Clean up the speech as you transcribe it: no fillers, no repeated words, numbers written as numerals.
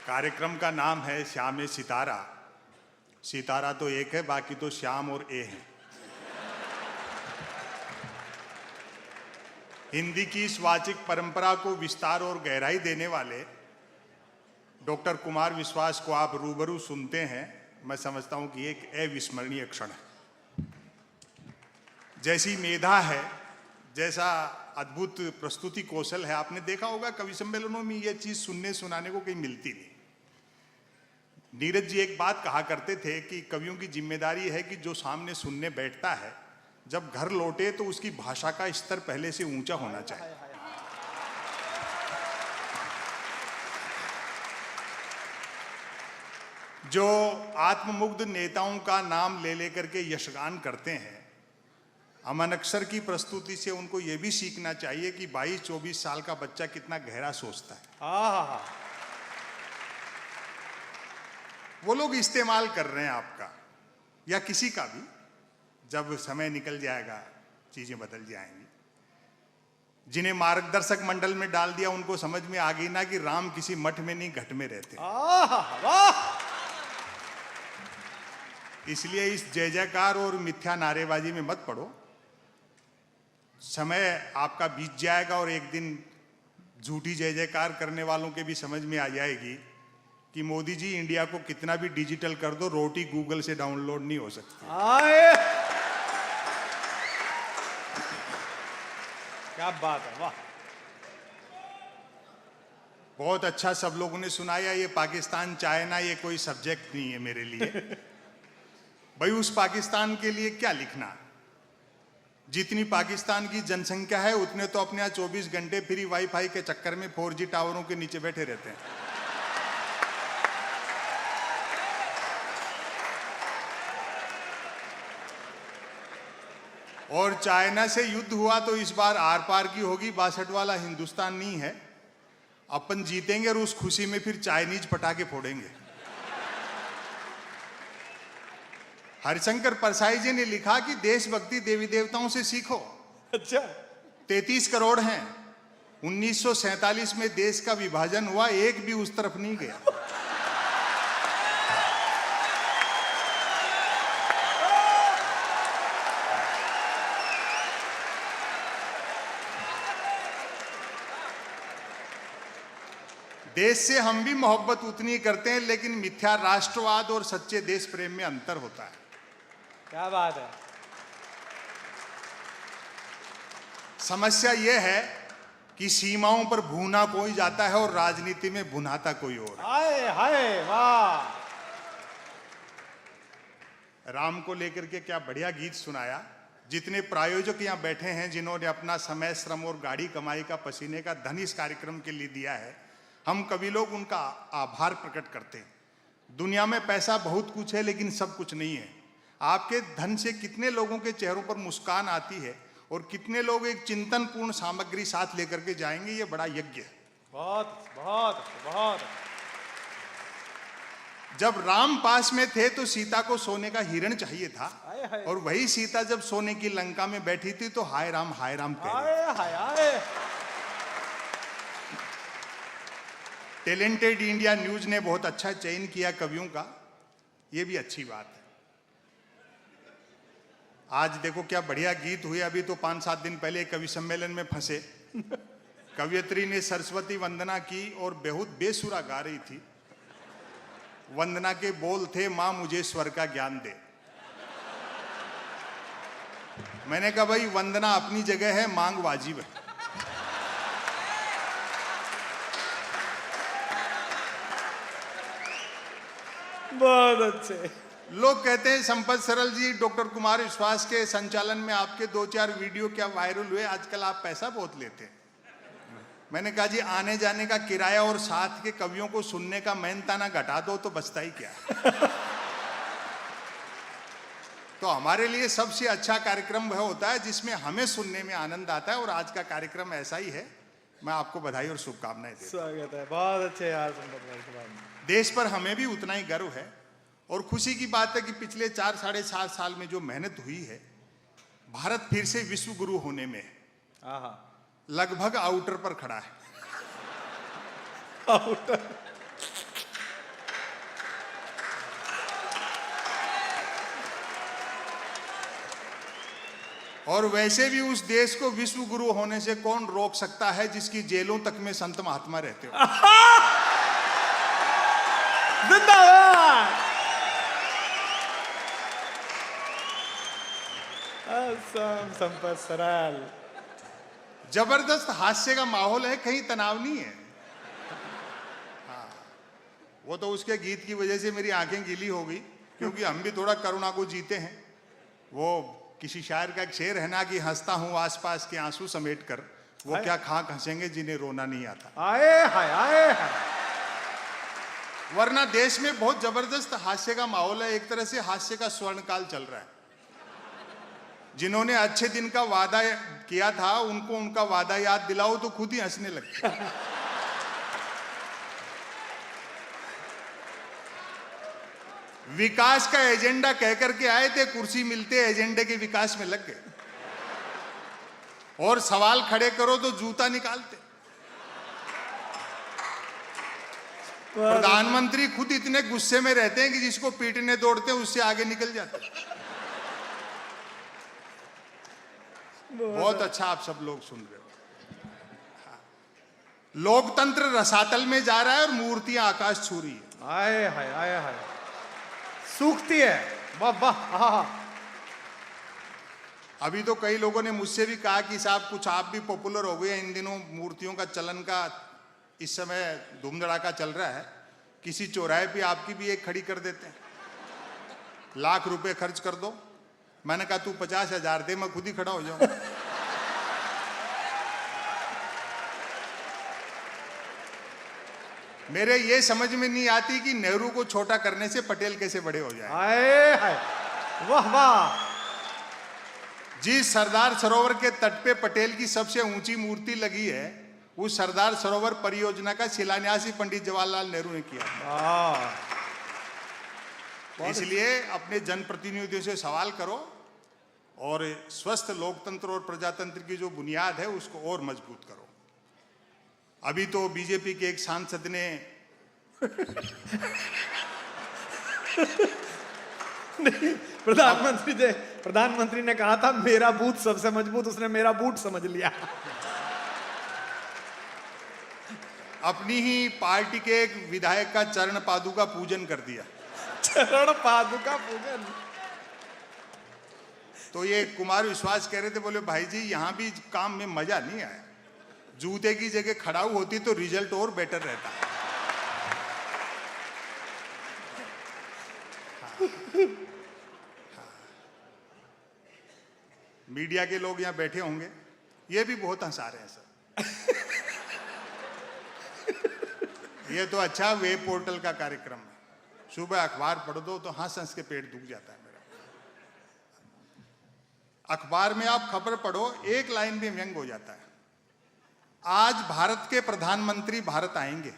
कार्यक्रम का नाम है श्याम ए सितारा। सितारा तो एक है, बाकी तो श्याम और ए है। हिंदी की इस वाचिक परंपरा को विस्तार और गहराई देने वाले डॉक्टर कुमार विश्वास को आप रूबरू सुनते हैं, मैं समझता हूं कि एक अविस्मरणीय क्षण है। जैसी मेधा है, जैसा अद्भुत प्रस्तुति कौशल है, आपने देखा होगा कवि सम्मेलनों में यह चीज सुनने सुनाने को कहीं मिलती नहीं। नीरज जी एक बात कहा करते थे कि कवियों की जिम्मेदारी है कि जो सामने सुनने बैठता है जब घर लौटे तो उसकी भाषा का स्तर पहले से ऊंचा होना चाहिए। जो आत्ममुग्ध नेताओं का नाम ले लेकर के यशगान करते हैं, अमन अक्षर की प्रस्तुति से उनको यह भी सीखना चाहिए कि 22-24 साल का बच्चा कितना गहरा सोचता है। वो लोग इस्तेमाल कर रहे हैं आपका या किसी का भी। जब समय निकल जाएगा चीजें बदल जाएंगी। जिन्हें मार्गदर्शक मंडल में डाल दिया उनको समझ में आ गई ना कि राम किसी मठ में नहीं घट में रहते। इसलिए इस जय जयकार और मिथ्या नारेबाजी में मत पड़ो। समय आपका बीत जाएगा और एक दिन झूठी जय जयकार करने वालों के भी समझ में आ जाएगी कि मोदी जी इंडिया को कितना भी डिजिटल कर दो, रोटी गूगल से डाउनलोड नहीं हो सकती। क्या बात है, वाह। बहुत अच्छा सब लोगों ने सुनाया। ये पाकिस्तान चाइना ये कोई सब्जेक्ट नहीं है मेरे लिए। भाई उस पाकिस्तान के लिए क्या लिखना। जितनी पाकिस्तान की जनसंख्या है उतने तो अपने यहाँ 24 घंटे फ्री वाईफाई के चक्कर में 4G टावरों के नीचे बैठे रहते हैं। और चाइना से युद्ध हुआ तो इस बार आर पार की होगी, 62 वाला हिंदुस्तान नहीं है। अपन जीतेंगे और उस खुशी में फिर चाइनीज पटाखे फोड़ेंगे। हरिशंकर परसाई जी ने लिखा कि देशभक्ति देवी देवताओं से सीखो। अच्छा। 33 करोड़ हैं। 1947 में देश का विभाजन हुआ, एक भी उस तरफ नहीं गया। देश से हम भी मोहब्बत उतनी करते हैं, लेकिन मिथ्या राष्ट्रवाद और सच्चे देश प्रेम में अंतर होता है। क्या बात है। समस्या यह है कि सीमाओं पर भूना कोई जाता है और राजनीति में भुनाता कोई और। हाय हाय वाह। राम को लेकर के क्या बढ़िया गीत सुनाया। जितने प्रायोजक यहाँ बैठे हैं, जिन्होंने अपना समय, श्रम और गाड़ी कमाई का पसीने का धन इस कार्यक्रम के लिए दिया है, हम कभी लोग उनका आभार प्रकट करते हैं। दुनिया में पैसा बहुत कुछ है लेकिन सब कुछ नहीं है। आपके धन से कितने लोगों के चेहरों पर मुस्कान आती है और कितने लोग एक चिंतनपूर्ण सामग्री साथ लेकर के जाएंगे, ये बड़ा यज्ञ है। बहुत बहुत बहुत। जब राम पास में थे तो सीता को सोने का हिरण चाहिए था, हाय हाय। और वही सीता जब सोने की लंका में बैठी थी तो हाय राम कह रही। हाय हाय हाय। टैलेंटेड इंडिया न्यूज ने बहुत अच्छा चयन किया कवियों का, यह भी अच्छी बात है। आज देखो क्या बढ़िया गीत हुए। अभी तो 5-7 दिन पहले कवि सम्मेलन में फंसे। कवियत्री ने सरस्वती वंदना की और बहुत बेसुरा गा रही थी। वंदना के बोल थे, मां मुझे स्वर का ज्ञान दे। मैंने कहा भाई वंदना अपनी जगह है, मांग वाजिब है। बहुत अच्छे। लोग कहते हैं संपत सरल जी, डॉक्टर कुमार विश्वास के संचालन में आपके 2-4 वीडियो क्या वायरल हुए, आजकल आप पैसा बहुत लेते हैं। मैंने कहा जी आने जाने का किराया और साथ के कवियों को सुनने का मेहनताना घटा दो तो बचता ही क्या। तो हमारे लिए सबसे अच्छा कार्यक्रम वह होता है जिसमें हमें सुनने में आनंद आता है, और आज का कार्यक्रम ऐसा ही है। मैं आपको बधाई और शुभकामनाएं देता हूं। स्वागत है। बहुत अच्छे यार संपत भाई। देश पर हमें भी उतना ही गर्व है और खुशी की बात है कि पिछले 4-7.5 साल में जो मेहनत हुई है, भारत फिर से विश्व गुरु होने में लगभग आउटर पर खड़ा है। आउटर। और वैसे भी उस देश को विश्व गुरु होने से कौन रोक सकता है जिसकी जेलों तक में संत महात्मा रहते हो। जिंदाबाद। असम संपत सरल। जबरदस्त हास्य का माहौल है, कहीं तनाव नहीं है। हाँ, वो तो उसके गीत की वजह से मेरी आंखें गीली हो गई, क्योंकि हम भी थोड़ा करुणा को जीते हैं। वो किसी शायर का एक शेर है ना कि हंसता हूं आसपास के आंसू समेट कर, वो क्या खाक हंसेंगे जिन्हें रोना नहीं आता। आए हाय आए हाय। वरना देश में बहुत जबरदस्त हास्य का माहौल है, एक तरह से हास्य का स्वर्ण काल चल रहा है। जिन्होंने अच्छे दिन का वादा किया था उनको उनका वादा याद दिलाओ तो खुद ही हंसने लगते। विकास का एजेंडा कहकर के आए थे, कुर्सी मिलते एजेंडे के विकास में लग गए। और सवाल खड़े करो तो जूता निकालते। प्रधानमंत्री खुद इतने गुस्से में रहते हैं कि जिसको पीटने दौड़ते हैं उससे आगे निकल जाते हैं। बहुत अच्छा आप सब लोग सुन रहे हो। हाँ। लोकतंत्र रसातल में जा रहा है और मूर्तियां आकाश छू रही है। आए हाय आए हाय। सूखती है। वाह वाह। आहा। अभी तो कई लोगों ने मुझसे भी कहा कि साहब कुछ आप भी पॉपुलर हो गए, इन दिनों मूर्तियों का चलन का इस समय धूम धड़ाका चल रहा है, किसी चौराहे पे आपकी भी एक खड़ी कर देते हैं, लाख रुपए खर्च कर दो। मैंने कहा तू 50,000 दे, मैं खुद ही खड़ा हो जाऊंगा। मेरे ये समझ में नहीं आती कि नेहरू को छोटा करने से पटेल कैसे बड़े हो जाए। आए हाय। वाह वाह। जिस सरदार सरोवर के तट पे पटेल की सबसे ऊंची मूर्ति लगी है, उस सरदार सरोवर परियोजना का शिलान्यास ही पंडित जवाहरलाल नेहरू ने किया। इसलिए अपने जनप्रतिनिधियों से सवाल करो और स्वस्थ लोकतंत्र और प्रजातंत्र की जो बुनियाद है उसको और मजबूत करो। अभी तो बीजेपी के एक सांसद ने नहीं, प्रधानमंत्री ने कहा था मेरा बूथ सबसे मजबूत, उसने मेरा बूट समझ लिया। अपनी ही पार्टी के एक विधायक का चरण पादुका पूजन कर दिया। चरण पादुका पूजन। तो ये कुमार विश्वास कह रहे थे, बोले भाई जी यहां भी काम में मजा नहीं आया, जूते की जगह खड़ाऊ होती तो रिजल्ट और बेटर रहता। हाँ। मीडिया के लोग यहाँ बैठे होंगे, ये भी बहुत हंसा रहे हैं सर। ये तो अच्छा वेब पोर्टल का कार्यक्रम है, सुबह अखबार पढ़ दो तो हंस हंस के पेट दुख जाता है मेरा। अखबार में आप खबर पढ़ो, एक लाइन में व्यंग हो जाता है, आज भारत के प्रधानमंत्री भारत आएंगे।